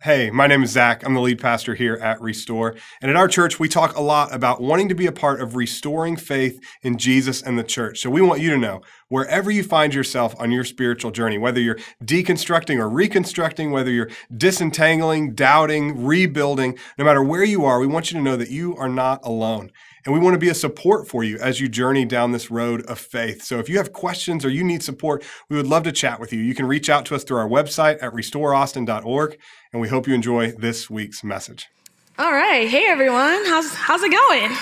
Hey, my name is Zach. I'm the lead pastor here at Restore. And at our church, we talk a lot about wanting to be a part of restoring faith in Jesus and the church. So we want you to know, wherever you find yourself on your spiritual journey, whether you're deconstructing or reconstructing, whether you're disentangling, doubting, rebuilding, no matter where you are, we want you to know that you are not alone. And we want to be a support for you as you journey down this road of faith. So if you have questions or you need support, we would love to chat with you. You can reach out to us through our website at restoreaustin.org, and we hope you enjoy this week's message. All right. Hey, everyone. How's it going?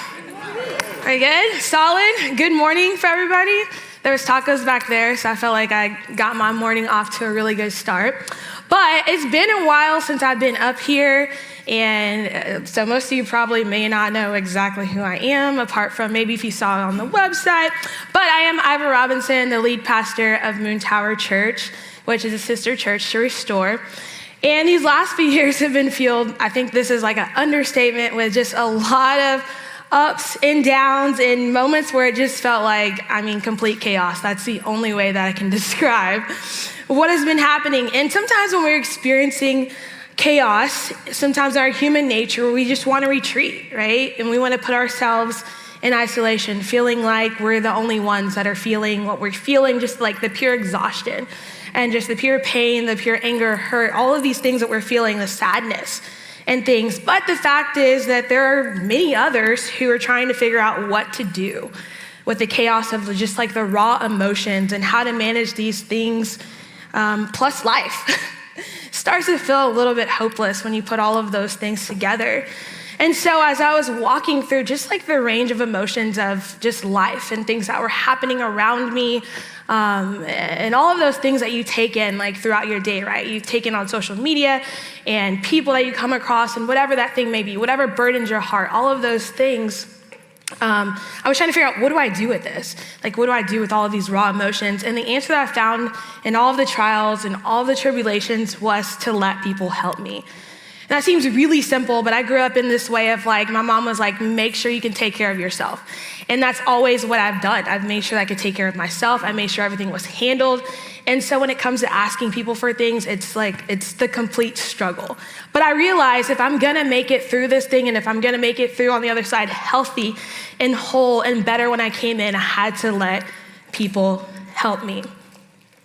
Very good? Solid? Good morning for everybody. There was tacos back there, so I felt like I got my morning off to a really good start. But it's been a while since I've been up here, and so most of you probably may not know exactly who I am, apart from maybe if you saw it on the website. But I am Iver Robinson, the lead pastor of Moontower Church, which is a sister church to Restore. And these last few years have been filled, I think this is like an understatement, with just a lot of ups and downs and moments where it just felt like, complete chaos. That's the only way that I can describe what has been happening. And sometimes when we're experiencing chaos, sometimes our human nature, we just want to retreat, right? And we want to put ourselves in isolation, feeling like we're the only ones that are feeling what we're feeling, just like the pure exhaustion and just the pure pain, the pure anger, hurt, all of these things that we're feeling, the sadness and things. But the fact is that there are many others who are trying to figure out what to do with the chaos of just like the raw emotions and how to manage these things, plus life. Starts to feel a little bit hopeless when you put all of those things together. And so as I was walking through just like the range of emotions of just life and things that were happening around me, and all of those things that you take in like throughout your day, right? You take in on social media and people that you come across and whatever that thing may be, whatever burdens your heart, all of those things. I was trying to figure out, what do I do with this? Like, what do I do with all of these raw emotions? And the answer that I found in all of the trials and all of the tribulations was to let people help me. And that seems really simple, but I grew up in this way of like, my mom was like, make sure you can take care of yourself. And that's always what I've done. I've made sure I could take care of myself. I made sure everything was handled. And so when it comes to asking people for things, it's the complete struggle. But I realized if I'm gonna make it through this thing, and if I'm gonna make it through on the other side healthy and whole and better when I came in, I had to let people help me.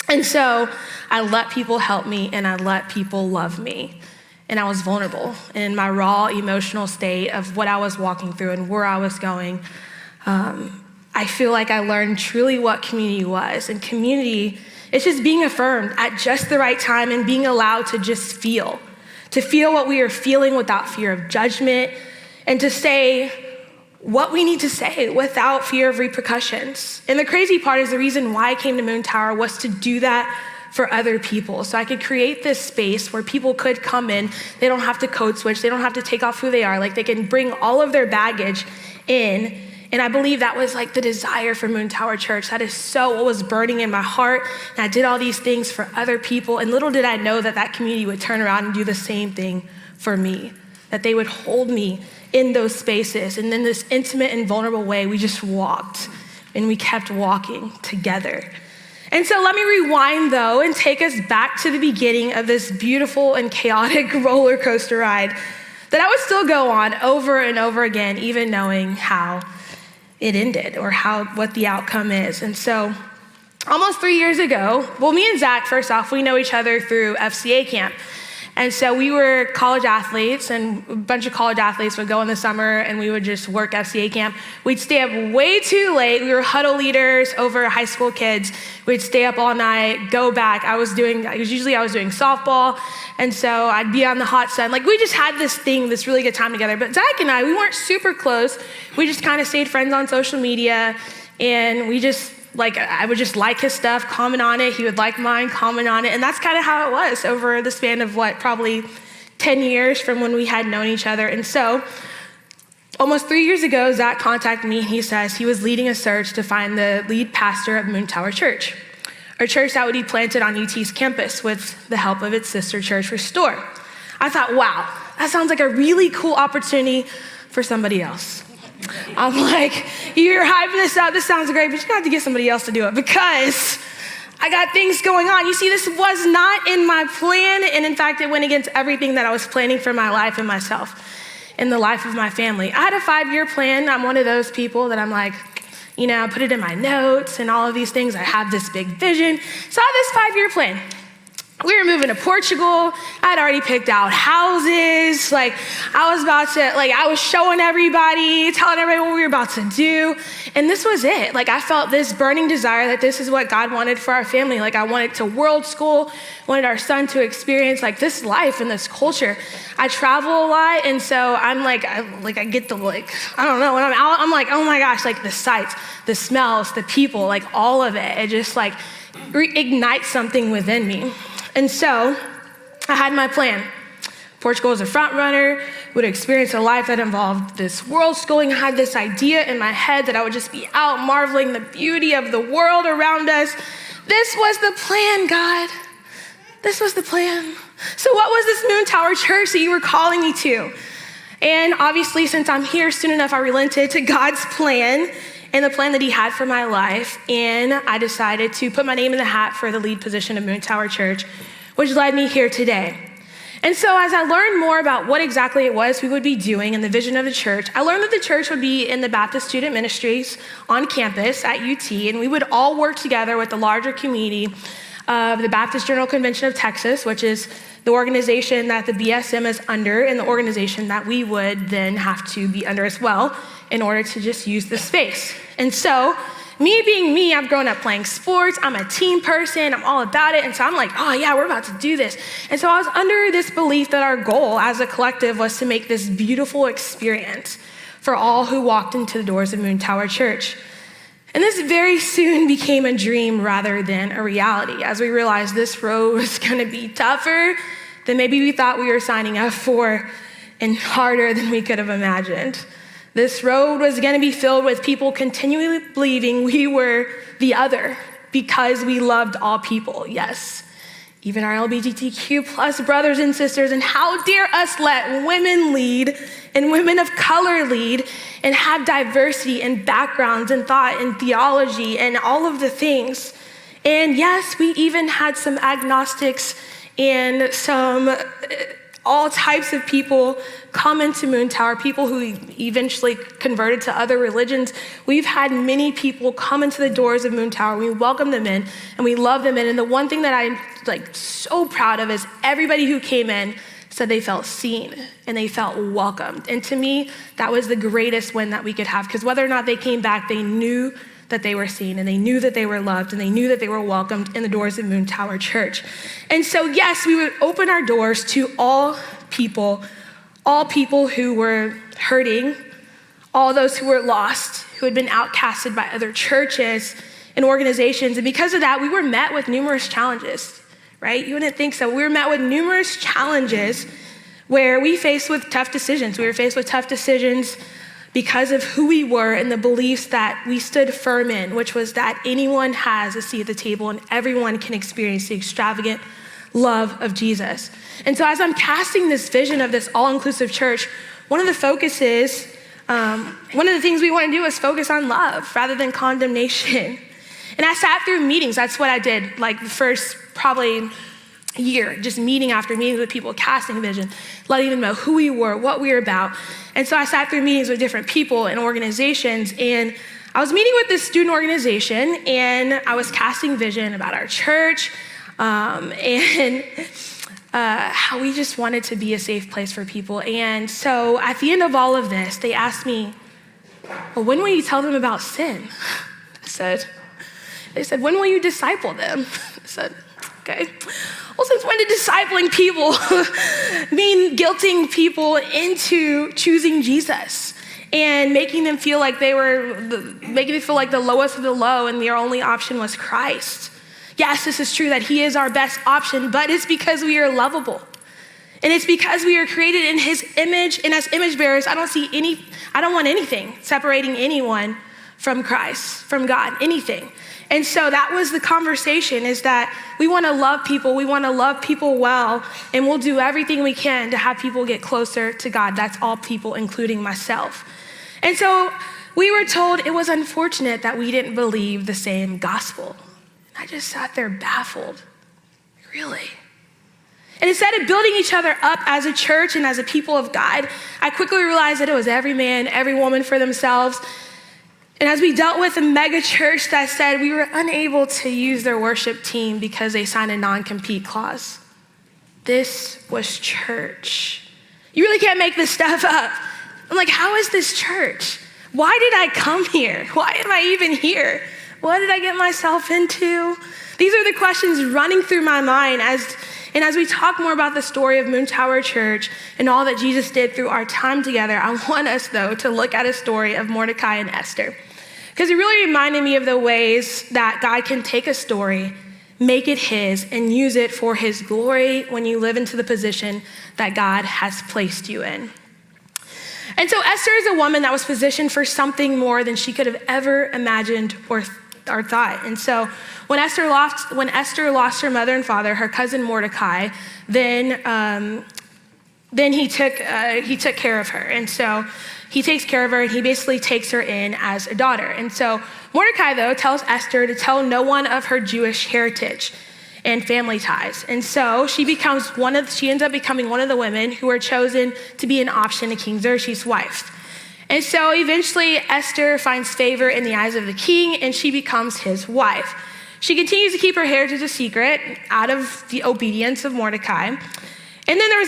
And so I let people help me and I let people love me. And I was vulnerable in my raw emotional state of what I was walking through and where I was going. I feel like I learned truly what community was. And community, it's just being affirmed at just the right time and being allowed to just feel what we are feeling without fear of judgment, and to say what we need to say without fear of repercussions. And the crazy part is the reason why I came to Moontower was to do that for other people. So I could create this space where people could come in. They don't have to code switch. They don't have to take off who they are. Like, they can bring all of their baggage in. And I believe that was like the desire for Moontower Church. That is so what was burning in my heart. And I did all these things for other people. And little did I know that that community would turn around and do the same thing for me, that they would hold me in those spaces. And in this intimate and vulnerable way, we just walked and we kept walking together. And so let me rewind though and take us back to the beginning of this beautiful and chaotic roller coaster ride that I would still go on over and over again, even knowing how it ended or what the outcome is. And so almost 3 years ago, well, me and Zach, first off, we know each other through FCA camp. And so we were college athletes, and a bunch of college athletes would go in the summer and we would just work FCA camp. We'd stay up way too late. We were huddle leaders over high school kids. We'd stay up all night, go back. I was doing softball. And so I'd be on the hot sun. Like, we just had this really good time together. But Zach and I, we weren't super close. We just kind of stayed friends on social media. And I would just like his stuff, comment on it. He would like mine, comment on it. And that's kind of how it was over the span of probably 10 years from when we had known each other. And so almost 3 years ago, Zach contacted me and he says he was leading a search to find the lead pastor of Moontower Church, a church that would be planted on UT's campus with the help of its sister church, Restore. I thought, wow, that sounds like a really cool opportunity for somebody else. I'm like, you're hyping this up, this sounds great, but you're gonna have to get somebody else to do it, because I got things going on. You see, this was not in my plan. And in fact, it went against everything that I was planning for my life and myself and the life of my family. I had a 5-year plan. I'm one of those people that I'm like, I put it in my notes and all of these things. I have this big vision. So I had this 5-year plan. We were moving to Portugal. I'd already picked out houses. I was showing everybody, telling everybody what we were about to do. And this was it. I felt this burning desire that this is what God wanted for our family. I wanted to world school, wanted our son to experience this life and this culture. I travel a lot. And so I'm I get the I don't know, when I'm out, I'm like, oh my gosh, the sights, the smells, the people, all of it. It just ignites something within me. And so I had my plan. Portugal was a front runner, would experience a life that involved this world schooling. I had this idea in my head that I would just be out marveling the beauty of the world around us. This was the plan, God. This was the plan. So what was this Moontower church that you were calling me to? And obviously, since I'm here soon enough, I relented to God's plan and the plan that he had for my life. And I decided to put my name in the hat for the lead position of Moontower Church, which led me here today. And so as I learned more about what exactly it was we would be doing and the vision of the church, I learned that the church would be in the Baptist student ministries on campus at UT, and we would all work together with the larger community of the Baptist General Convention of Texas, which is the organization that the BSM is under and the organization that we would then have to be under as well in order to just use the space. And so me being me, I've grown up playing sports. I'm a team person. I'm all about it. And so I'm like, oh yeah, we're about to do this. And so I was under this belief that our goal as a collective was to make this beautiful experience for all who walked into the doors of Moontower Church. And this very soon became a dream rather than a reality, as we realized this road was gonna be tougher than maybe we thought we were signing up for and harder than we could have imagined. This road was gonna be filled with people continually believing we were the other because we loved all people, yes, even our LGBTQ plus brothers and sisters. And how dare us let women lead and women of color lead and have diversity and backgrounds and thought and theology and all of the things. And yes, we even had some agnostics and some all types of people come into Moontower, people who eventually converted to other religions. We've had many people come into the doors of Moontower. We welcome them in and we love them in. And the one thing that I'm so proud of is everybody who came in said they felt seen and they felt welcomed. And to me, that was the greatest win that we could have, because whether or not they came back, they knew that they were seen and they knew that they were loved and they knew that they were welcomed in the doors of Moontower Church. And so yes, we would open our doors to all people who were hurting, all those who were lost, who had been outcasted by other churches and organizations. And because of that, we were met with numerous challenges, right? You wouldn't think so. We were met with numerous challenges where we faced with tough decisions. We were faced with tough decisions because of who we were and the beliefs that we stood firm in, which was that anyone has a seat at the table and everyone can experience the extravagant love of Jesus. And so as I'm casting this vision of this all-inclusive church, one of the focuses, one of the things we want to do is focus on love rather than condemnation. And I sat through meetings. That's what I did, the first probably year, just meeting after meeting with people, casting vision, letting them know who we were, what we were about. And so I sat through meetings with different people and organizations, and I was meeting with this student organization, and I was casting vision about our church, and how we just wanted to be a safe place for people. And so at the end of all of this, they asked me, well, when will you tell them about sin? They said, when will you disciple them? I said, okay. Well, since when did discipling people mean guilting people into choosing Jesus and making them feel like the lowest of the low and their only option was Christ? Yes, this is true that he is our best option, but it's because we are lovable. And it's because we are created in his image, and as image bearers, I don't want anything separating anyone from Christ, from God, anything. And so that was the conversation, is that we want to love people well, and we'll do everything we can to have people get closer to God. That's all people, including myself. And so we were told it was unfortunate that we didn't believe the same gospel. I just sat there baffled. Really? And instead of building each other up as a church and as a people of God, I quickly realized that it was every man, every woman for themselves. And as we dealt with a mega church that said we were unable to use their worship team because they signed a non-compete clause. This was church. You really can't make this stuff up. I'm like, how is this church? Why did I come here? Why am I even here? What did I get myself into? These are the questions running through my mind as we talk more about the story of Moontower Church and all that Jesus did through our time together. I want us, though, to look at a story of Mordecai and Esther, because it really reminded me of the ways that God can take a story, make it his, and use it for his glory when you live into the position that God has placed you in. And so Esther is a woman that was positioned for something more than she could have ever imagined or thought. And so when Esther lost her mother and father, her cousin Mordecai, then he took care of her. And so he takes care of her, and he basically takes her in as a daughter. And so Mordecai, though, tells Esther to tell no one of her Jewish heritage and family ties. And so she ends up becoming one of the women who are chosen to be an option to King Xerxes' wife. And so eventually Esther finds favor in the eyes of the king, and she becomes his wife. She continues to keep her heritage a secret out of the obedience of Mordecai. And then there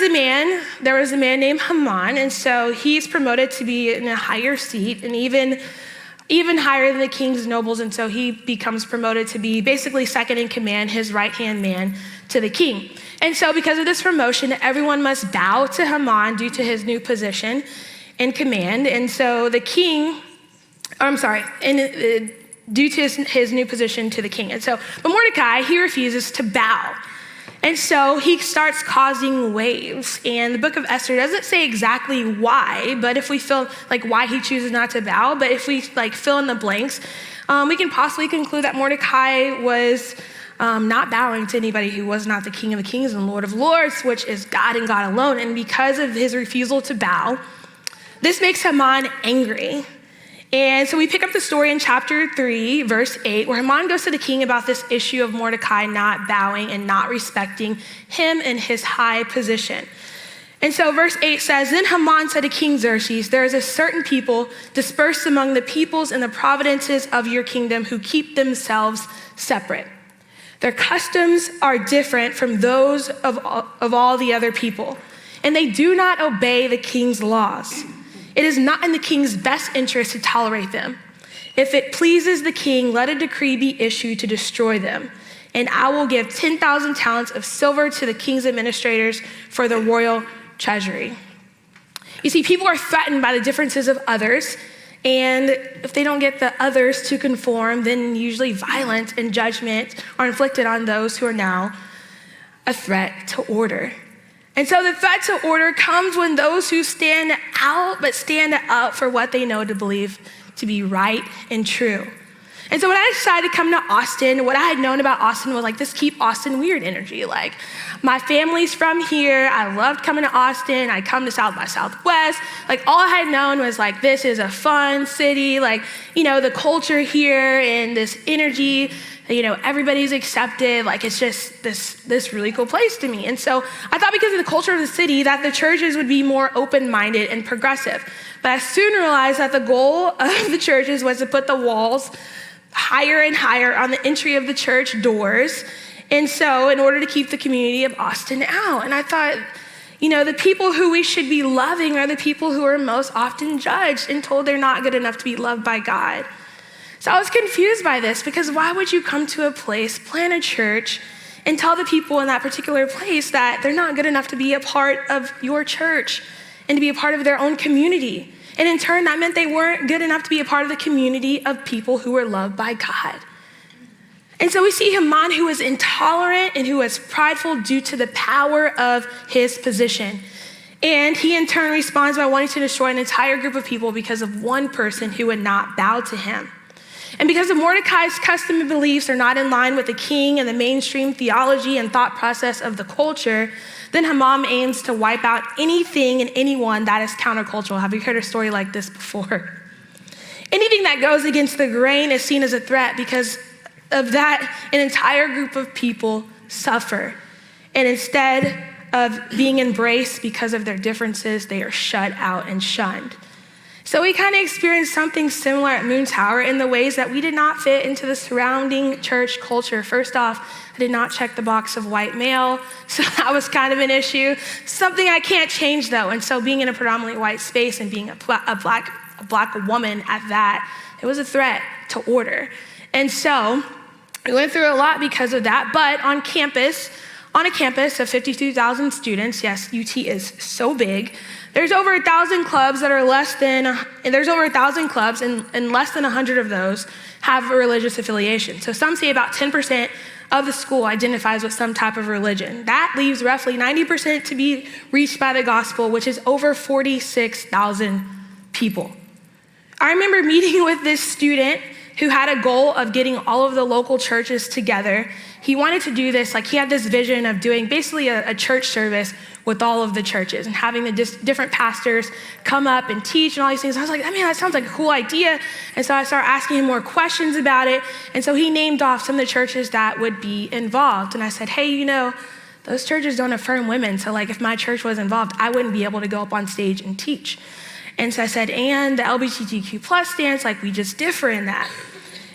was a man named Haman, and so he's promoted to be in a higher seat and even higher than the king's nobles, and so he becomes promoted to be basically second in command, his right-hand man to the king. And so because of this promotion, everyone must bow to Haman due to his new position in command. And so due to his new position to the king. And so, but Mordecai, he refuses to bow. And so he starts causing waves. And the book of Esther doesn't say exactly why, but if we feel like why he chooses not to bow, but if we fill in the blanks, we can possibly conclude that Mordecai was not bowing to anybody who was not the King of the Kings and Lord of Lords, which is God and God alone. And because of his refusal to bow, this makes Haman angry. And so we pick up the story in chapter 3, verse 8, where Haman goes to the king about this issue of Mordecai not bowing and not respecting him and his high position. And so verse 8 says, "Then Haman said to King Xerxes, there is a certain people dispersed among the peoples in the provinces of your kingdom who keep themselves separate. Their customs are different from those of all the other people, and they do not obey the king's laws. It is not in the king's best interest to tolerate them. If it pleases the king, let a decree be issued to destroy them, and I will give 10,000 talents of silver to the king's administrators for the royal treasury." You see, people are threatened by the differences of others, and if they don't get the others to conform, then usually violence and judgment are inflicted on those who are now a threat to order. And so the threat to order comes when those who stand out, but stand up for what they know to believe to be right and true. And so when I decided to come to Austin, what I had known about Austin was this keep Austin weird energy. My family's from here. I loved coming to Austin. I come to South by Southwest. All I had known was this is a fun city. The culture here and this energy, everybody's accepted. It's just this really cool place to me. And so I thought because of the culture of the city that the churches would be more open-minded and progressive. But I soon realized that the goal of the churches was to put the walls higher and higher on the entry of the church doors. And so in order to keep the community of Austin out. And I thought, the people who we should be loving are the people who are most often judged and told they're not good enough to be loved by God. So I was confused by this, because why would you come to a place, plant a church, and tell the people in that particular place that they're not good enough to be a part of your church and to be a part of their own community? And in turn, that meant they weren't good enough to be a part of the community of people who were loved by God. And so we see Haman, who was intolerant and who was prideful due to the power of his position. And he in turn responds by wanting to destroy an entire group of people because of one person who would not bow to him. And because of Mordecai's custom and beliefs are not in line with the king and the mainstream theology and thought process of the culture, then Haman aims to wipe out anything and anyone that is countercultural. Have you heard a story like this before? Anything that goes against the grain is seen as a threat because of that, an entire group of people suffer. And instead of being embraced because of their differences, they are shut out and shunned. So we kind of experienced something similar at Moontower in the ways that we did not fit into the surrounding church culture. First off, I did not check the box of white male, so that was kind of an issue. Something I can't change though, and so being in a predominantly white space and being a black woman at that, it was a threat to order. And so we went through a lot because of that, but on a campus of 52,000 students, yes, UT is so big, there's over 1,000 clubs that are there's over 1,000 clubs and less than 100 of those have a religious affiliation. So some say about 10% of the school identifies with some type of religion. That leaves roughly 90% to be reached by the gospel, which is over 46,000 people. I remember meeting with this student who had a goal of getting all of the local churches together. He wanted to do this, he had this vision of doing basically a church service with all of the churches and having the different pastors come up and teach and all these things. I was like, that sounds like a cool idea. And so I started asking him more questions about it. And so he named off some of the churches that would be involved. And I said, hey, those churches don't affirm women. So if my church was involved, I wouldn't be able to go up on stage and teach. And so I said, and the LGBTQ plus stance, we just differ in that.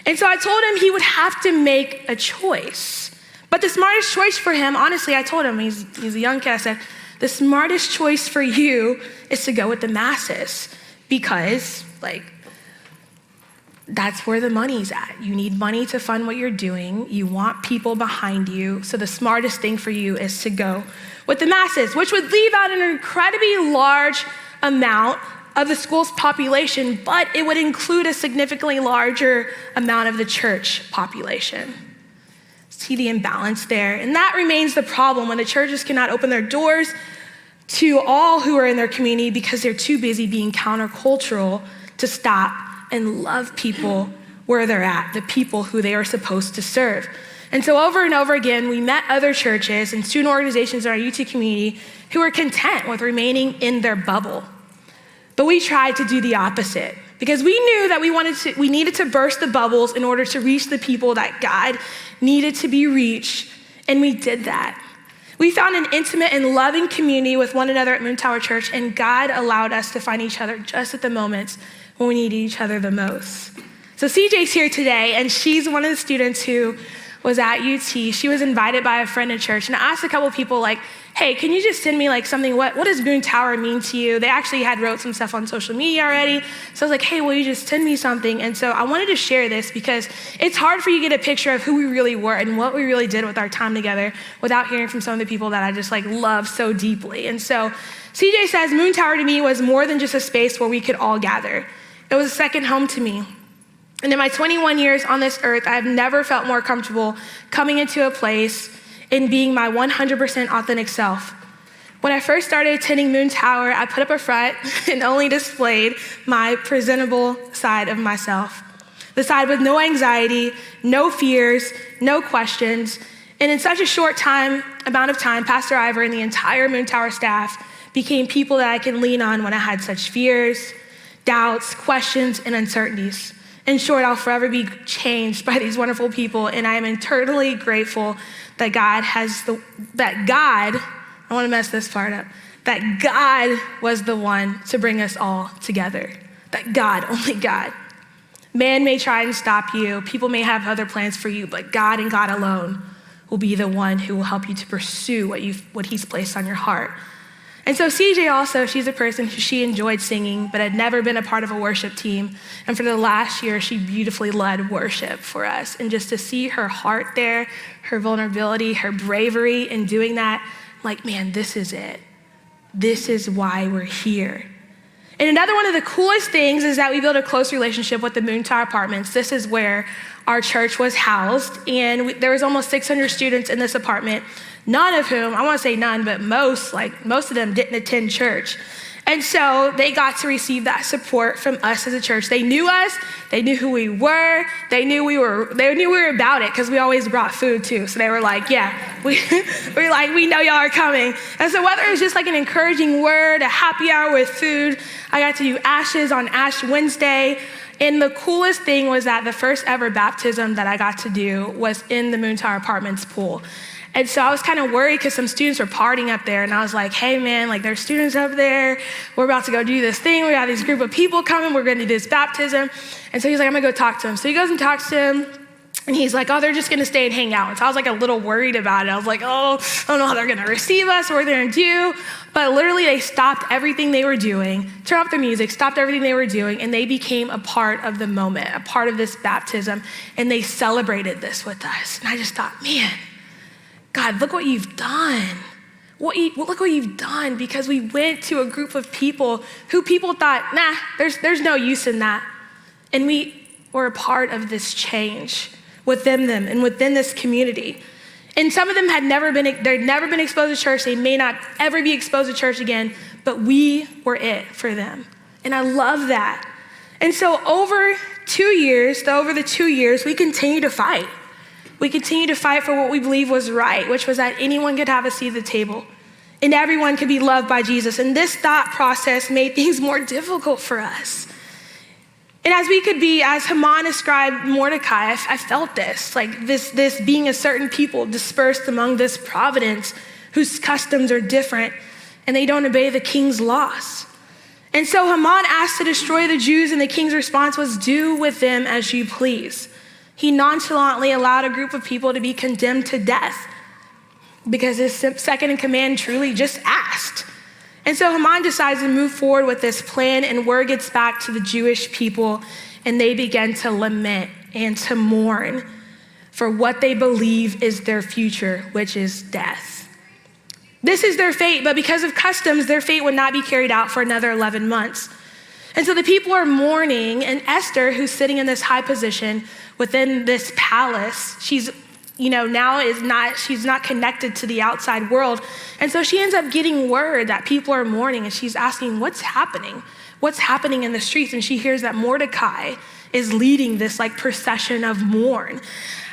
And so I told him he would have to make a choice. But the smartest choice for him, honestly, I told him, he's a young kid, I said, the smartest choice for you is to go with the masses because, that's where the money's at. You need money to fund what you're doing. You want people behind you. So the smartest thing for you is to go with the masses, which would leave out an incredibly large amount of the school's population, but it would include a significantly larger amount of the church population. See the imbalance there? And that remains the problem when the churches cannot open their doors to all who are in their community because they're too busy being countercultural to stop and love people where they're at, the people who they are supposed to serve. And so over and over again, we met other churches and student organizations in our UT community who were content with remaining in their bubble. But we tried to do the opposite because we knew that we needed to burst the bubbles in order to reach the people that God needed to be reached, and we did that. We found an intimate and loving community with one another at Moontower Church, and God allowed us to find each other just at the moments when we needed each other the most. So CJ's here today, and she's one of the students who was at UT. She was invited by a friend at church, and I asked a couple of people hey, can you just send me something, what does Moontower mean to you? They actually had wrote some stuff on social media already. So I was hey, will you just send me something? And so I wanted to share this because it's hard for you to get a picture of who we really were and what we really did with our time together without hearing from some of the people that I just love so deeply. And so CJ says, Moontower to me was more than just a space where we could all gather. It was a second home to me. And in my 21 years on this earth, I've never felt more comfortable coming into a place and being my 100% authentic self. When I first started attending Moontower, I put up a front and only displayed my presentable side of myself. The side with no anxiety, no fears, no questions. And in such a short amount of time, Pastor Iver and the entire Moontower staff became people that I can lean on when I had such fears, doubts, questions, and uncertainties. In short, I'll forever be changed by these wonderful people, and I am eternally grateful that I want to mess this part up, that God was the one to bring us all together. That God, only God. Man may try and stop you, people may have other plans for you, but God and God alone will be the one who will help you to pursue what he's placed on your heart. And so CJ also, she's a person who she enjoyed singing, but had never been a part of a worship team. And for the last year, she beautifully led worship for us. And just to see her heart there, her vulnerability, her bravery in doing that, man, this is it. This is why we're here. And another one of the coolest things is that we built a close relationship with the Moontower Apartments. This is where our church was housed. And there was almost 600 students in this apartment. None of whom, I want to say none, but most of them didn't attend church. And so they got to receive that support from us as a church. They knew us, they knew who we were, they knew we were about it because we always brought food too. So they were we know y'all are coming. And so whether it was just an encouraging word, a happy hour with food, I got to do ashes on Ash Wednesday. And the coolest thing was that the first ever baptism that I got to do was in the Moontower Apartments pool. And so I was kind of worried because some students were partying up there, and I was like, hey man, like there's students up there, we're about to go do this thing, we got this group of people coming, we're gonna do this baptism. And so he's like, I'm gonna go talk to him. So he goes and talks to him, and he's like, oh, they're just gonna stay and hang out. And so I was like a little worried about it. I was like, oh, I don't know how they're gonna receive us, or what they're gonna do. But literally they stopped everything they were doing, turned off their music, stopped everything they were doing, and they became a part of the moment, a part of this baptism, and they celebrated this with us. And I just thought, man, God, look what you've done. Look what you've done, because we went to a group of people who people thought, nah, there's no use in that. And we were a part of this change within them and within this community. And some of them they'd never been exposed to church. They may not ever be exposed to church again, but we were it for them. And I love that. And so over the 2 years, we continue to fight. We continue to fight for what we believe was right, which was that anyone could have a seat at the table and everyone could be loved by Jesus. And this thought process made things more difficult for us. And as Haman described Mordecai, I felt this, like this being a certain people dispersed among this providence whose customs are different and they don't obey the king's laws. And so Haman asked to destroy the Jews, and the king's response was, do with them as you please. He nonchalantly allowed a group of people to be condemned to death because his second in command truly just asked. And so Haman decides to move forward with this plan, and word gets back to the Jewish people, and they begin to lament and to mourn for what they believe is their future, which is death. This is their fate, but because of customs, their fate would not be carried out for another 11 months. And so the people are mourning, and Esther, who's sitting in this high position within this palace, she's not connected to the outside world. And so she ends up getting word that people are mourning, and she's asking, what's happening? What's happening in the streets? And she hears that Mordecai is leading this like procession of mourn.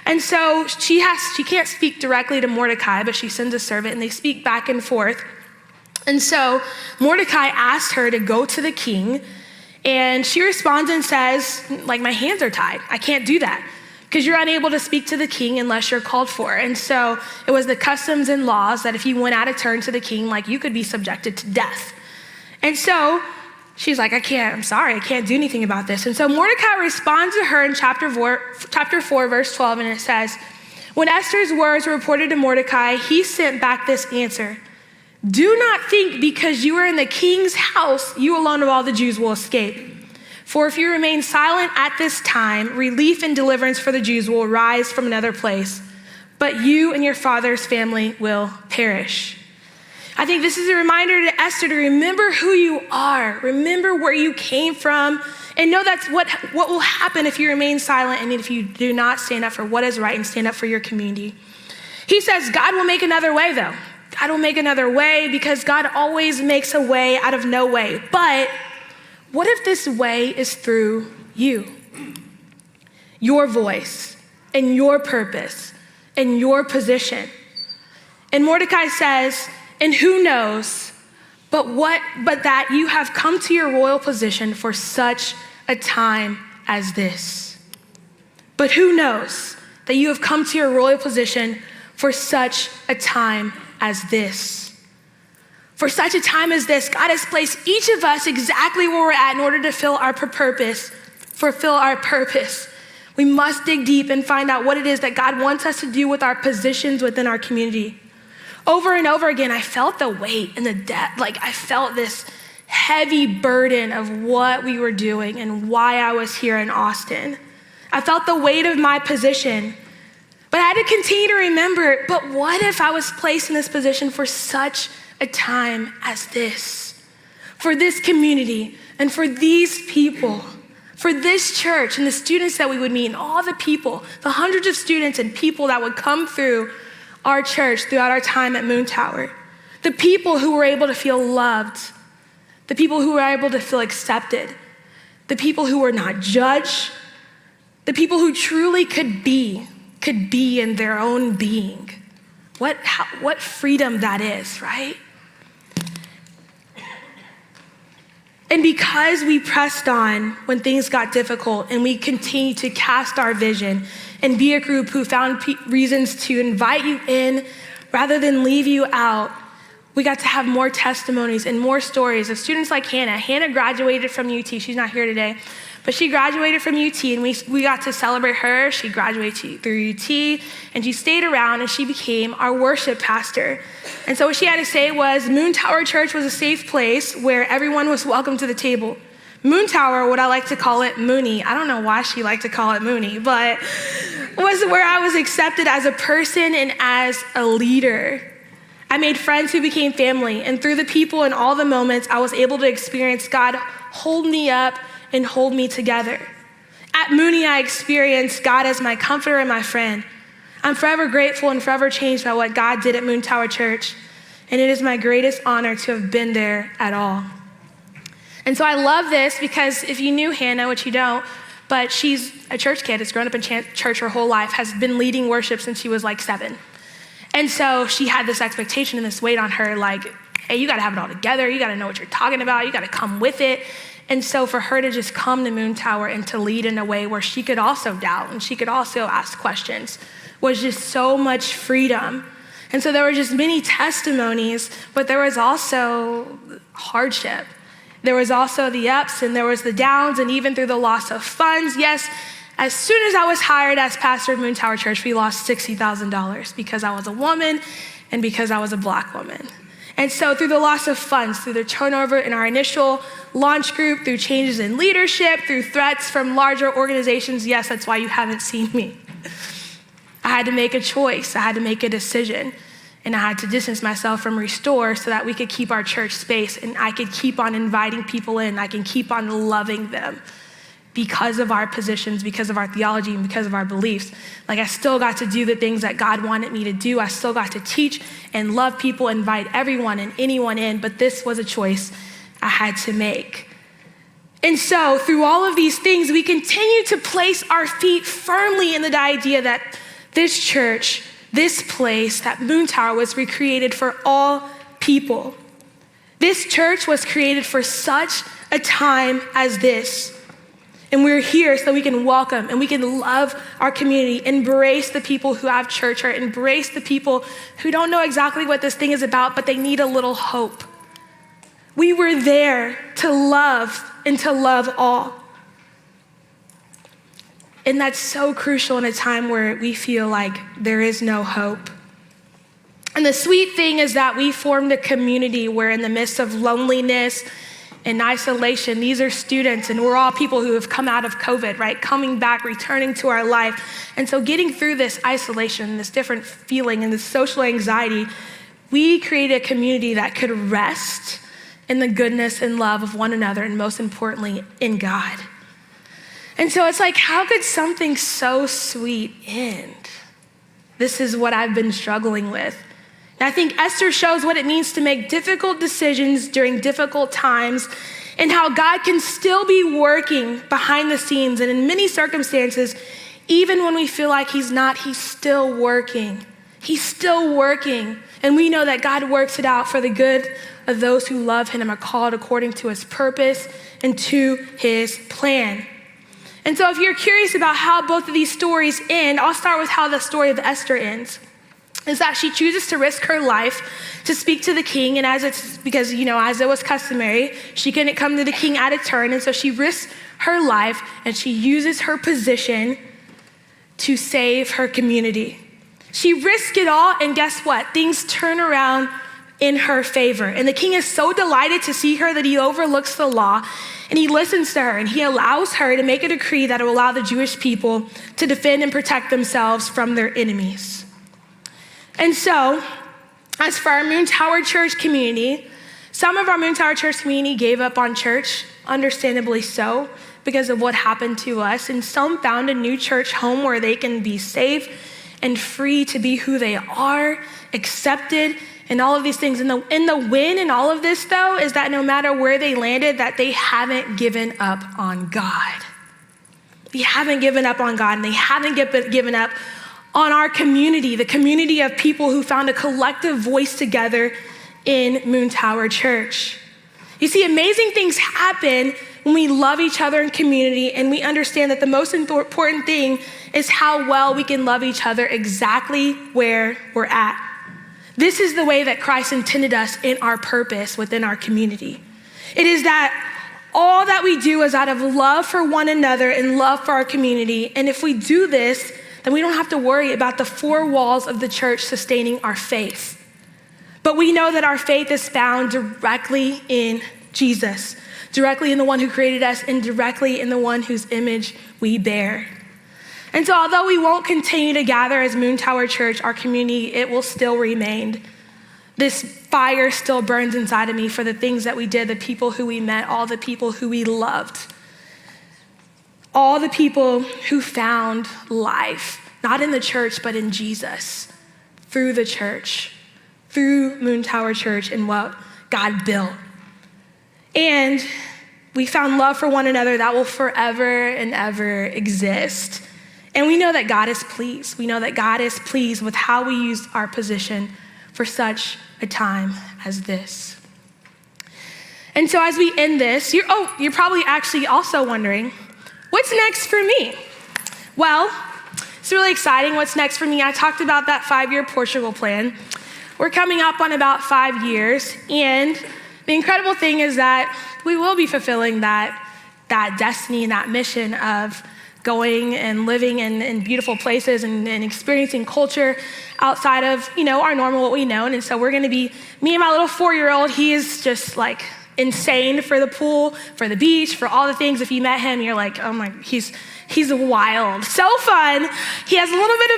And so she can't speak directly to Mordecai, but she sends a servant, and they speak back and forth. And so Mordecai asked her to go to the king, and she responds and says, like, my hands are tied. I can't do that because you're unable to speak to the king unless you're called for. And so it was the customs and laws that if you went out of turn to the king, like you could be subjected to death. And so she's like, I'm sorry, I can't do anything about this. And so Mordecai responds to her in chapter 4, verse 12, and it says, when Esther's words were reported to Mordecai, he sent back this answer: do not think because you are in the king's house, you alone of all the Jews will escape. For if you remain silent at this time, relief and deliverance for the Jews will arise from another place, but you and your father's family will perish. I think this is a reminder to Esther to remember who you are, remember where you came from, and know that's what will happen if you remain silent and if you do not stand up for what is right and stand up for your community. He says God will make another way though. God will make another way because God always makes a way out of no way. But what if this way is through you? Your voice and your purpose and your position. And Mordecai says, and who knows, but that you have come to your royal position for such a time as this. But who knows that you have come to your royal position for such a time as this. For such a time as this, God has placed each of us exactly where we're at in order to fulfill our purpose. We must dig deep and find out what it is that God wants us to do with our positions within our community. Over and over again, I felt the weight and the depth. Like I felt this heavy burden of what we were doing and why I was here in Austin. I felt the weight of my position. But I had to continue to remember, but what if I was placed in this position for such a time as this? For this community and for these people, for this church and the students that we would meet and all the people, the hundreds of students and people that would come through our church throughout our time at Moontower. The people who were able to feel loved, the people who were able to feel accepted, the people who were not judged, the people who truly could be in their own being. What freedom that is, right? And because we pressed on when things got difficult and we continued to cast our vision and be a group who found reasons to invite you in rather than leave you out, we got to have more testimonies and more stories of students like Hannah. Hannah graduated from UT. She's not here today, but she graduated from UT and we got to celebrate her. She graduated through UT and she stayed around and she became our worship pastor. And so what she had to say was Moontower Church was a safe place where everyone was welcome to the table. Moontower, what I like to call it, Mooney. I don't know why she liked to call it Mooney, but was where I was accepted as a person and as a leader. I made friends who became family, and through the people and all the moments, I was able to experience God hold me up and hold me together. At Mooney, I experienced God as my comforter and my friend. I'm forever grateful and forever changed by what God did at Moontower Church, and it is my greatest honor to have been there at all. And so I love this because if you knew Hannah, which you don't, but she's a church kid, has grown up in church her whole life, has been leading worship since she was like 7. And so she had this expectation and this weight on her, like, hey, you gotta have it all together. You gotta know what you're talking about. You gotta come with it. And so for her to just come to Moontower and to lead in a way where she could also doubt and she could also ask questions was just so much freedom. And so there were just many testimonies, but there was also hardship. There was also the ups and there was the downs, and even through the loss of funds. Yes, as soon as I was hired as pastor of Moontower Church, we lost $60,000 because I was a woman and because I was a Black woman. And so through the loss of funds, through the turnover in our initial launch group, through changes in leadership, through threats from larger organizations, yes, that's why you haven't seen me. I had to make a choice. I had to make a decision. And I had to distance myself from Restore so that we could keep our church space and I could keep on inviting people in. I can keep on loving them because of our positions, because of our theology, and because of our beliefs. Like, I still got to do the things that God wanted me to do. I still got to teach and love people, invite everyone and anyone in, but this was a choice I had to make. And so through all of these things, we continue to place our feet firmly in the idea that this church, this place, that Moontower was recreated for all people. This church was created for such a time as this. And we're here so we can welcome and we can love our community, embrace the people who have church hurt, embrace the people who don't know exactly what this thing is about, but they need a little hope. We were there to love and to love all. And that's so crucial in a time where we feel like there is no hope. And the sweet thing is that we formed a community where in the midst of loneliness and isolation, these are students and we're all people who have come out of COVID, right? Coming back, returning to our life. And so getting through this isolation, this different feeling and this social anxiety, we created a community that could rest in the goodness and love of one another and most importantly, in God. And so it's like, how could something so sweet end? This is what I've been struggling with. And I think Esther shows what it means to make difficult decisions during difficult times and how God can still be working behind the scenes. And in many circumstances, even when we feel like he's not, he's still working. He's still working. And we know that God works it out for the good of those who love him and are called according to his purpose and to his plan. And so if you're curious about how both of these stories end, I'll start with how the story of Esther ends. Is that she chooses to risk her life to speak to the king, and as it was customary, she couldn't come to the king at a turn, and so she risks her life and she uses her position to save her community. She risked it all, and guess what? Things turn around in her favor. And the king is so delighted to see her that he overlooks the law and he listens to her and he allows her to make a decree that will allow the Jewish people to defend and protect themselves from their enemies. And so, as for our Moontower Church community, some of our Moontower Church community gave up on church, understandably so, because of what happened to us. And some found a new church home where they can be safe and free to be who they are, accepted, and all of these things. And the win in all of this, though, is that no matter where they landed, that they haven't given up on God. They haven't given up on God, and they haven't given up on our community, the community of people who found a collective voice together in Moontower Church. You see, amazing things happen when we love each other in community and we understand that the most important thing is how well we can love each other exactly where we're at. This is the way that Christ intended us in our purpose within our community. It is that all that we do is out of love for one another and love for our community. And if we do this, then we don't have to worry about the four walls of the church sustaining our faith. But we know that our faith is found directly in Jesus, directly in the one who created us, and directly in the one whose image we bear. And so although we won't continue to gather as Moontower Church, our community, it will still remain. This fire still burns inside of me for the things that we did, the people who we met, all the people who we loved, all the people who found life, not in the church, but in Jesus, through the church, through Moontower Church and what God built. And we found love for one another that will forever and ever exist. And we know that God is pleased. We know that God is pleased with how we use our position for such a time as this. And so as we end this, you're probably actually also wondering, what's next for me? Well, it's really exciting what's next for me. I talked about that 5-year Portugal plan. We're coming up on about 5 years, and the incredible thing is that we will be fulfilling that destiny and that mission of going and living in beautiful places and experiencing culture outside of, our normal, what we know. And so we're gonna be, me and my little 4-year-old, he is just like insane for the pool, for the beach, for all the things. If you met him, you're like, oh my, he's wild, so fun. He has a lot bit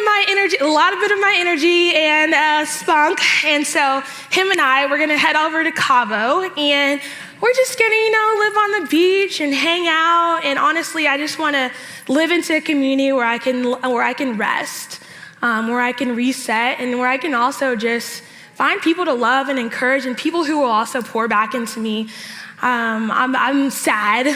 of my energy and spunk. And so him and we're gonna head over to Cabo, and we're just gonna, live on the beach and hang out. And honestly, I just wanna live into a community where I can rest, where I can reset, and where I can also just find people to love and encourage, and people who will also pour back into me. I'm sad.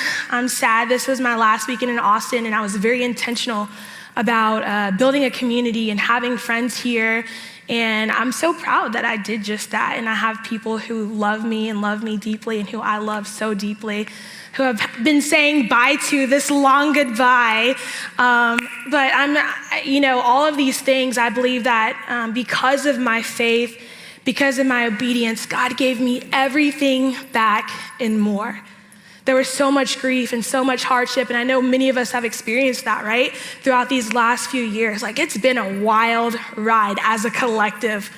This was my last weekend in Austin, and I was very intentional about building a community and having friends here. And I'm so proud that I did just that. And I have people who love me and love me deeply, and who I love so deeply, who have been saying bye to this long goodbye. But all of these things, I believe that because of my faith, because of my obedience, God gave me everything back and more. There was so much grief and so much hardship, and I know many of us have experienced that, right? Throughout these last few years. Like, it's been a wild ride as a collective.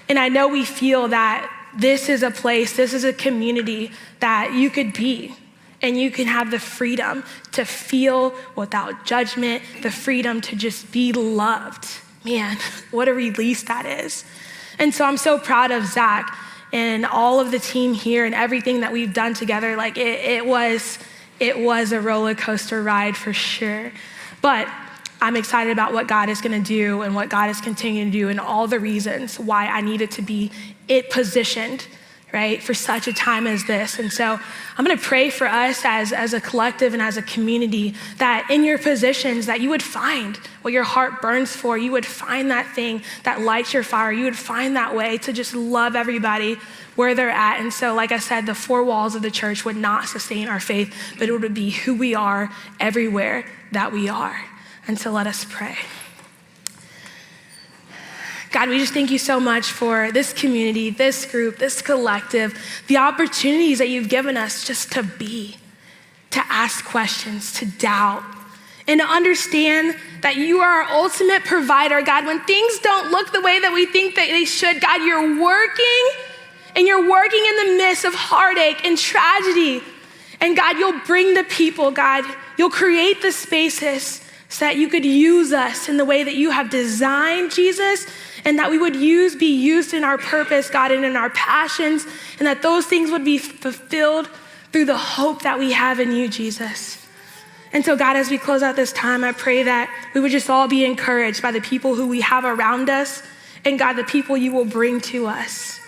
And I know we feel that this is a place, this is a community that you could be, and you can have the freedom to feel without judgment, the freedom to just be loved. Man, what a release that is. And so I'm so proud of Zach and all of the team here and everything that we've done together. Like it was a roller coaster ride for sure. But I'm excited about what God is gonna do and what God is continuing to do, and all the reasons why I needed to be positioned, right, for such a time as this. And so I'm gonna pray for us as a collective and as a community, that in your positions that you would find what your heart burns for. You would find that thing that lights your fire. You would find that way to just love everybody where they're at. And so, like I said, the four walls of the church would not sustain our faith, but it would be who we are everywhere that we are. And so let us pray. God, we just thank you so much for this community, this group, this collective, the opportunities that you've given us just to be, to ask questions, to doubt, and to understand that you are our ultimate provider. God, when things don't look the way that we think that they should, God, you're working, and you're working in the midst of heartache and tragedy. And God, you'll bring the people, God, you'll create the spaces so that you could use us in the way that you have designed, Jesus, and that we would be used in our purpose, God, and in our passions, and that those things would be fulfilled through the hope that we have in you, Jesus. And so, God, as we close out this time, I pray that we would just all be encouraged by the people who we have around us, and God, the people you will bring to us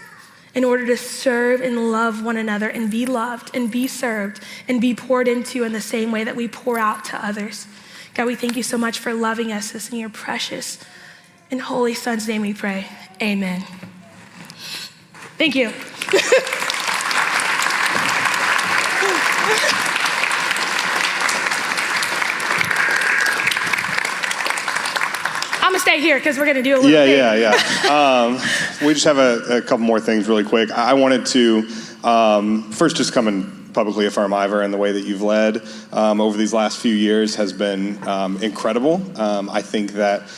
in order to serve and love one another and be loved and be served and be poured into in the same way that we pour out to others. God, we thank you so much for loving us. This in your precious and holy Son's name we pray. Amen. Thank you. right here because we're going to do a little bit. We just have a couple more things really quick. I wanted to first just come and publicly affirm Iver, and the way that you've led over these last few years has been incredible. I think that,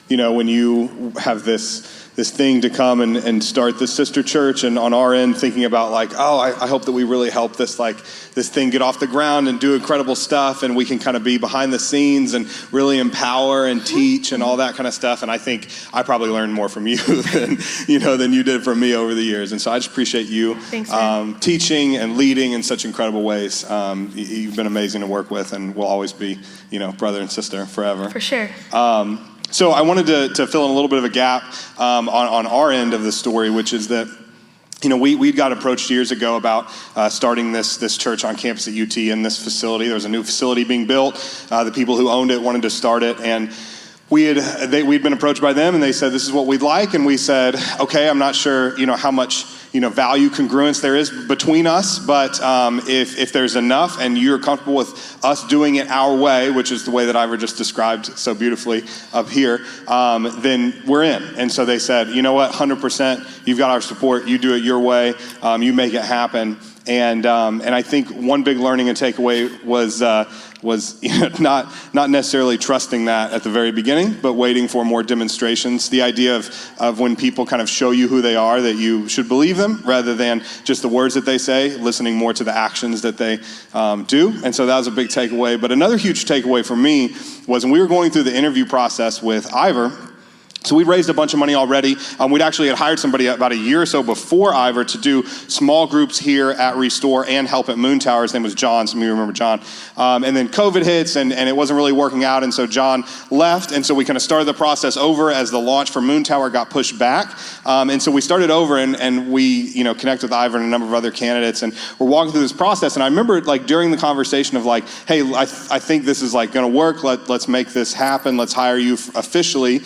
when you have this thing to come and start this sister church, and on our end thinking about I hope that we really help this thing get off the ground and do incredible stuff, and we can kind of be behind the scenes and really empower and teach and all that kind of stuff. And I think I probably learned more from you than you did from me over the years. And so I just appreciate you teaching and leading in such incredible ways. You've been amazing to work with, and we'll always be brother and sister forever. For sure. So I wanted to fill in a little bit of a gap on our end of the story, which is that, we got approached years ago about starting this church on campus at UT in this facility. There was a new facility being built. The people who owned it wanted to start it, and we'd been approached by them, and they said, this is what we'd like. And we said, okay, I'm not sure, how much, value congruence there is between us, but if there's enough and you're comfortable with us doing it our way, which is the way that Iver just described so beautifully up here, then we're in. And so they said, you know what, 100%, you've got our support, you do it your way, you make it happen. And I think one big learning and takeaway was not necessarily trusting that at the very beginning, but waiting for more demonstrations. The idea of when people kind of show you who they are, that you should believe them rather than just the words that they say, listening more to the actions that they do. And so that was a big takeaway. But another huge takeaway for me was when we were going through the interview process with Iver. So we raised a bunch of money already. We'd actually had hired somebody about a year or so before Iver to do small groups here at Restore and help at Moontower. His name was John. Some of you remember John. And then COVID hits, and it wasn't really working out. And so John left. And so we kind of started the process over as the launch for Moontower got pushed back. And so we started over, and we connected with Iver and a number of other candidates. And we're walking through this process. And I remember during the conversation of hey, I think this is going to work. Let's make this happen. Let's hire you officially.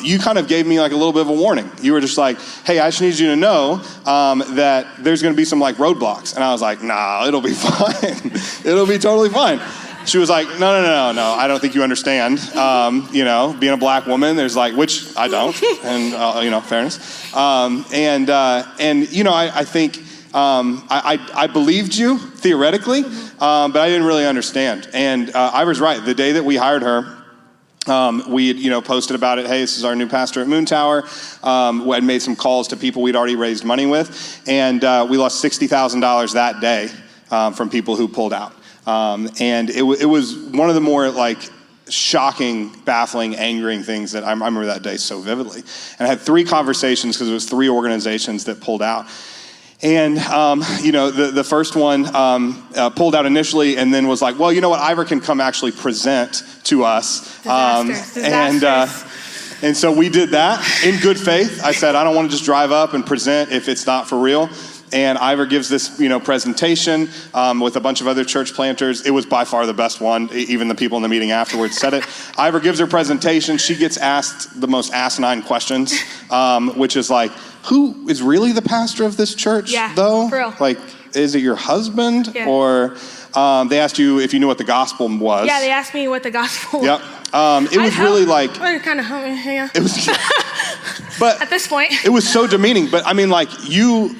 You kind of gave me a little bit of a warning. You were just hey, I just need you to know that there's going to be some roadblocks. And I was like, nah, it'll be fine. It'll be totally fine. She was like, no, I don't think you understand. Being a black woman, there's which I don't, and fairness. I think I believed you theoretically, but I didn't really understand. And Iver's right. The day that we hired her, we had, posted about it. Hey, this is our new pastor at Moontower. We had made some calls to people we'd already raised money with, and we lost $60,000 that day from people who pulled out. And it was one of the more shocking, baffling, angering things that I remember that day so vividly. And I had 3 conversations because it was 3 organizations that pulled out. And, the first one pulled out initially and then was well, you know what, Iver can come actually present to us. And so we did that in good faith. I said, I don't want to just drive up and present if it's not for real. And Iver gives this, presentation with a bunch of other church planters. It was by far the best one. Even the people in the meeting afterwards said it. Iver gives her presentation. She gets asked the most asinine questions, which is who is really the pastor of this church, though? For real. Is it your husband? Yeah. Or they asked you if you knew what the gospel was. Yeah, they asked me what the gospel was. Yep. It was really kind of it was, but at this point, it was so demeaning. But I mean, you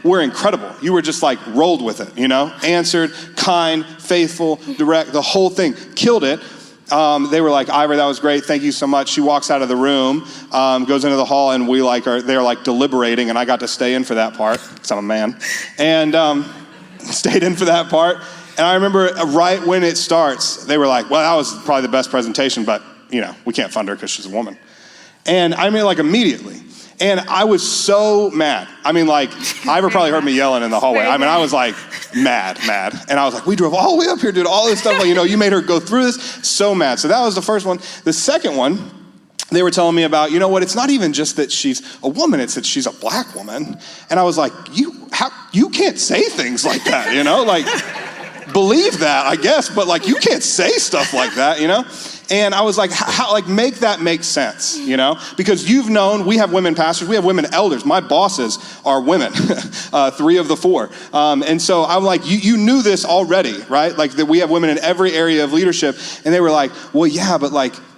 were incredible. You were just rolled with it, answered, kind, faithful, direct, the whole thing, killed it. They were Iver, that was great. Thank you so much. She walks out of the room, goes into the hall, and we they're deliberating, and I got to stay in for that part because I'm a man, and stayed in for that part. And I remember right when it starts, they were well, that was probably the best presentation, but we can't fund her because she's a woman. And I mean, immediately. And I was so mad. I mean, Iver probably heard me yelling in the hallway. I mean, I was mad. And I was we drove all the way up here, did all this stuff. You made her go through this. So mad. So that was the first one. The second one, they were telling me about, it's not even just that she's a woman, it's that she's a black woman. And I was you can't say things like that, believe that, I guess, but you can't say stuff like that, And I was how, make that make sense, Because you've known, we have women pastors, we have women elders. My bosses are women, 3 of the 4. And so I'm you knew this already, right? That we have women in every area of leadership. And they were well, yeah, but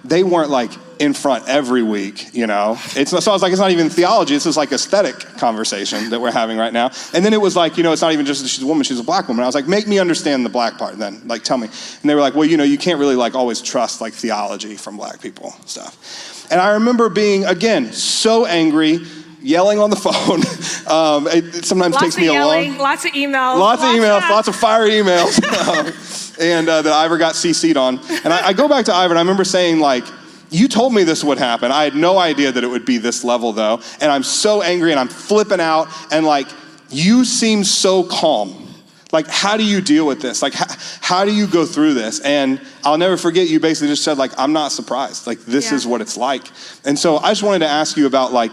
they weren't like in front every week, So I was like, it's not even theology. It's just like aesthetic conversation that we're having right now. And then it was like, it's not even just that she's a woman, she's a black woman. I was like, make me understand the black part then. Like, tell me. And they were like, well, you can't really like always trust like theology from black people stuff. And I remember being, again, so angry, yelling on the phone. It sometimes takes me a long... Lots of emails. Lots of fiery emails. And that Iver got CC'd on. And I go back to Iver, and I remember saying, like, you told me this would happen. I had no idea that it would be this level, though. And I'm so angry, and I'm flipping out, and, like, you seem so calm. Like, how do you deal with this? Like, how do you go through this? And I'll never forget, you basically just said, like, I'm not surprised. Like, this is what it's like. And so I just wanted to ask you about, like,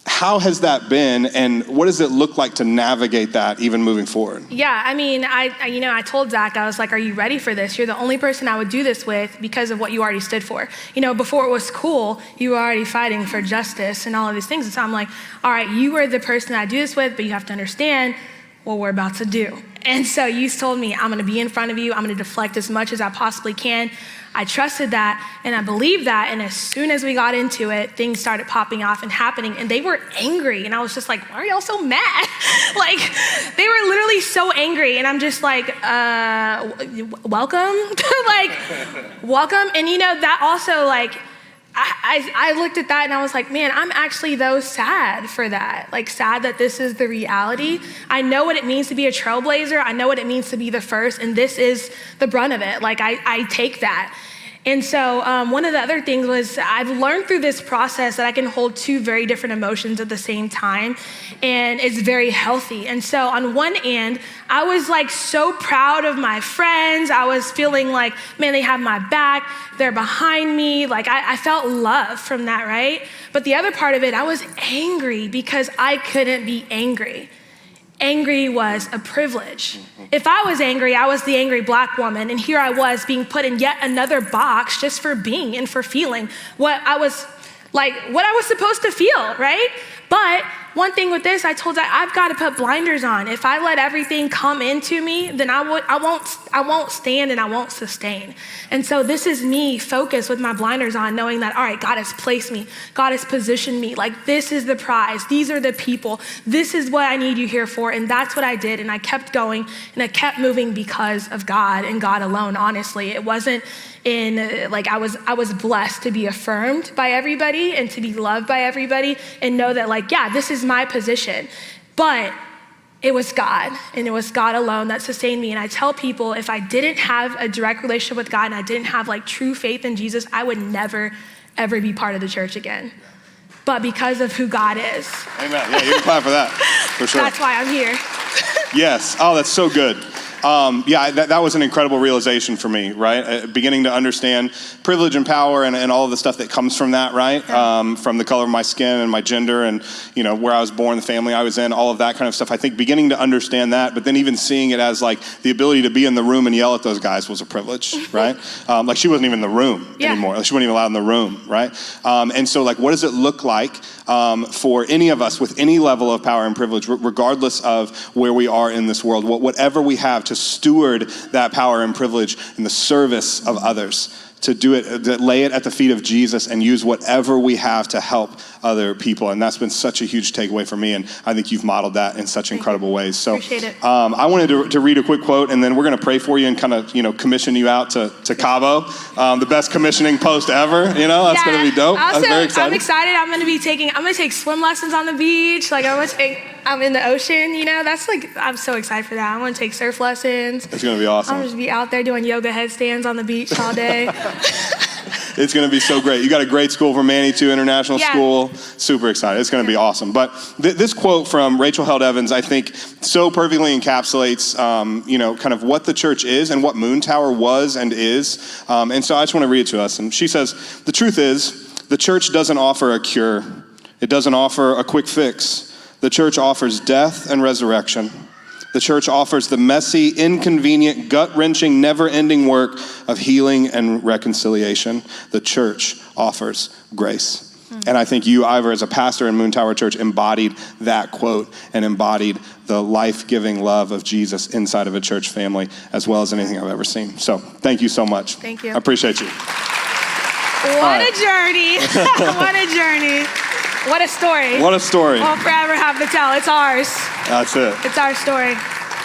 how has that been, and what does it look like to navigate that even moving forward? Yeah, I mean, I told Zach, I was like, are you ready for this? You're the only person I would do this with because of what you already stood for. Before it was cool, you were already fighting for justice and all of these things. And so I'm like, all right, you are the person I do this with, but you have to understand what we're about to do. And so you told me, I'm gonna be in front of you, I'm gonna deflect as much as I possibly can. I trusted that, and I believed that, and as soon as we got into it, things started popping off and happening, and they were angry, and I was just like, why are y'all so mad? Like, they were literally so angry, and I'm just like, welcome? Like, welcome? And that also, like, I looked at that and I was like, man, I'm actually though sad for that. Like sad that this is the reality. I know what it means to be a trailblazer. I know what it means to be the first, and this is the brunt of it. Like I take that. And so one of the other things was I've learned through this process that I can hold two very different emotions at the same time, and it's very healthy. And so on one end, I was like so proud of my friends. I was feeling like, man, they have my back. They're behind me. Like I felt love from that, right? But the other part of it, I was angry because I couldn't be angry. Angry was a privilege. If I was angry, I was the angry black woman, and here I was being put in yet another box just for being and for feeling what I was supposed to feel, right? But one thing with this, I told that I've got to put blinders on. If I let everything come into me, then I won't stand and I won't sustain. And so this is me focused with my blinders on, knowing that, all right, God has placed me. God has positioned me. Like, this is the prize. These are the people. This is what I need you here for. And that's what I did. And I kept going and I kept moving because of God and God alone, honestly. It wasn't I was blessed to be affirmed by everybody and to be loved by everybody and know that this is my position. But it was God, and it was God alone that sustained me. And I tell people, if I didn't have a direct relationship with God and I didn't have true faith in Jesus, I would never, ever be part of the church again. But because of who God is. Amen. Yeah, you can clap for that, for sure. That's why I'm here. Yes. Oh, that's so good. That was an incredible realization for me, right? Beginning to understand privilege and power and all of the stuff that comes from that, right? From the color of my skin and my gender and, where I was born, the family I was in, all of that kind of stuff. I think beginning to understand that, but then even seeing it as the ability to be in the room and yell at those guys was a privilege, right? She wasn't even in the room anymore. She wasn't even allowed in the room, right? And so what does it look like for any of us with any level of power and privilege, regardless of where we are in this world, whatever we have, to steward that power and privilege in the service of others, to do it, to lay it at the feet of Jesus and use whatever we have to help other people. And that's been such a huge takeaway for me. And I think you've modeled that in such incredible ways. So appreciate it. I wanted to read a quick quote, and then we're going to pray for you and kind of, commission you out to Cabo, the best commissioning post ever. That's going to be dope. Also, I'm very excited. I'm excited. I'm going to take swim lessons on the beach. I'm in the ocean, I'm so excited for that. I'm going to take surf lessons. It's going to be awesome. I'm going to be out there doing yoga headstands on the beach all day. It's going to be so great. You got a great school from Manitou International School. Super excited. It's going to be awesome. But this quote from Rachel Held Evans, I think, so perfectly encapsulates, kind of what the church is and what Moontower was and is. And so I just want to read it to us. And she says, "The truth is, the church doesn't offer a cure. It doesn't offer a quick fix. The church offers death and resurrection. The church offers the messy, inconvenient, gut-wrenching, never-ending work of healing and reconciliation. The church offers grace." And I think you, Iver, as a pastor in Moontower Church, embodied that quote and embodied the life-giving love of Jesus inside of a church family as well as anything I've ever seen. So thank you so much. Thank you. I appreciate you. What a journey. What a journey. What a story. What a story. We'll forever have to tell. It's ours. That's it. It's our story.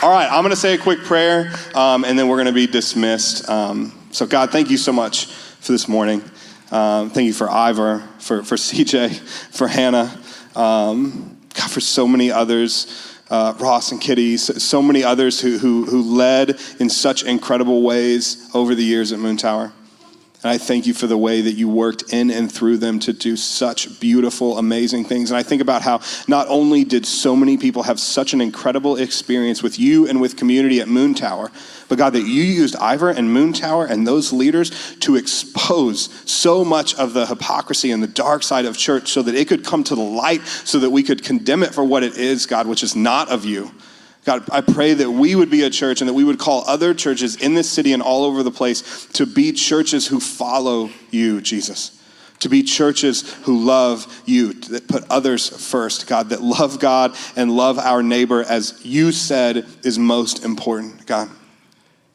All right, I'm going to say a quick prayer, and then we're going to be dismissed. So God, thank you so much for this morning. Thank you for Iver, for CJ, for Hannah, God, for so many others, Ross and Kitty, so many others who led in such incredible ways over the years at Moontower. And I thank you for the way that you worked in and through them to do such beautiful, amazing things. And I think about how not only did so many people have such an incredible experience with you and with community at Moontower, but God, that you used Iver and Moontower and those leaders to expose so much of the hypocrisy and the dark side of church so that it could come to the light, so that we could condemn it for what it is, God, which is not of you. God, I pray that we would be a church and that we would call other churches in this city and all over the place to be churches who follow you, Jesus. To be churches who love you, that put others first, God, that love God and love our neighbor as you said is most important, God.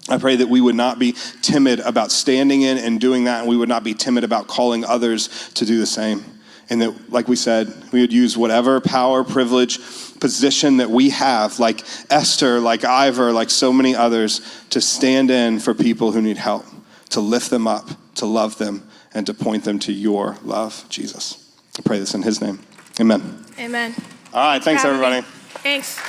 I pray that we would not be timid about standing in and doing that, and we would not be timid about calling others to do the same. And that, like we said, we would use whatever power, privilege, position that we have, like Esther, like Iver, like so many others, to stand in for people who need help, to lift them up, to love them, and to point them to your love, Jesus. I pray this in his name. Amen. Amen. All right, thanks everybody. Thanks.